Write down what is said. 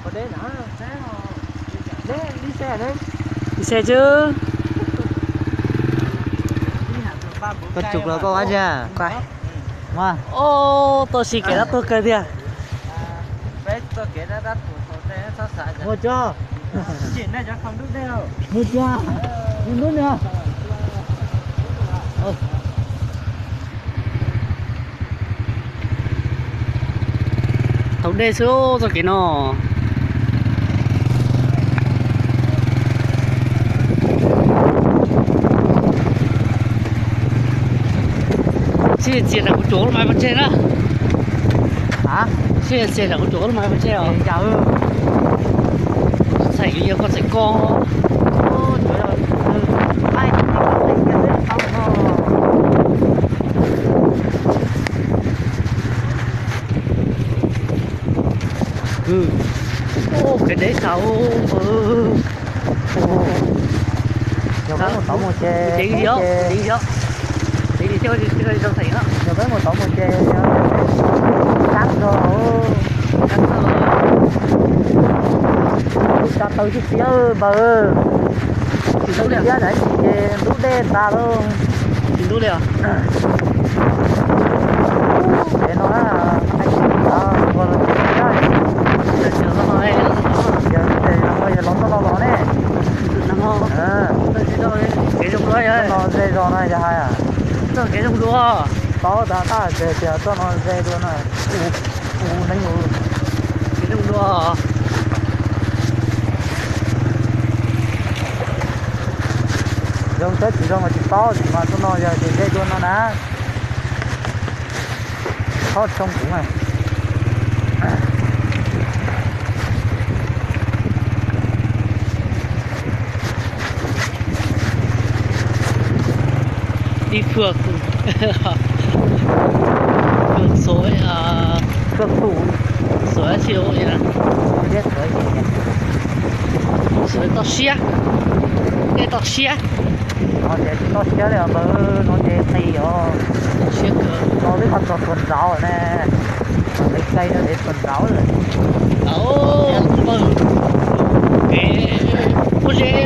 có đến hả? Đấy, đi xe đấy. Đi xe chứ. Con chụp là có quá chưa? Quay. Mà. Ô, tôi chỉ kể là tôi cười đi à. Bé tôi kể ra đất của tôi sẽ sát sải. Mua chưa? Chuyện này chắc không đúng đâu. Mua chưa? Không đúng nữa. Thống đề số rồi cái nó. Chị là có chỗ mà bên trên á. Hả? Chị là có chỗ mà bên trên à? Chào. Xảy cái nhiều con sẽ co. Ô trời ơi. Ai cái đấy không không. Ô cái đấy sao? Giờ với một tổ một chè. Đi đó. Đi chơi đâu thấy đó. Giờ với một tổ một chè. Cắt rồi. Cắt rồi. Cho tôi chút xíu bờ. Thì đâu Tôi đấy? đấy chè đu đen ta luôn. Thì đâu đấy à? Để nó anh còn Giờ chiều nó nói giờ bây giờ nó to đấy. nó ngon. Tôi chỉ đâu đấy. Cái trong đuôi ấy. Nó dây giò này cho hai à? Tôi cái trong đuôi. Có ta để cho nó dây đuôi này. Đánh ngủ. Cái trong đuôi. Dùng tới chỉ dùng mà chỉ to thì mà tôi nói giờ thì dây đuôi nó ná. Thoát trong cũng này. Đi phượt. Phượt suối Phượt thủ. suối chiều vậy nè. Biết rồi gì nhỉ? Suối tao xia. Cái tao xia. Nó sẽ nó xé là bờ nó sẽ thay rồi. Xia cờ. Nó biết thật tuần rau rồi nè. Lấy cây nó để tuần rau rồi. Ồ, cái. Ôi giời.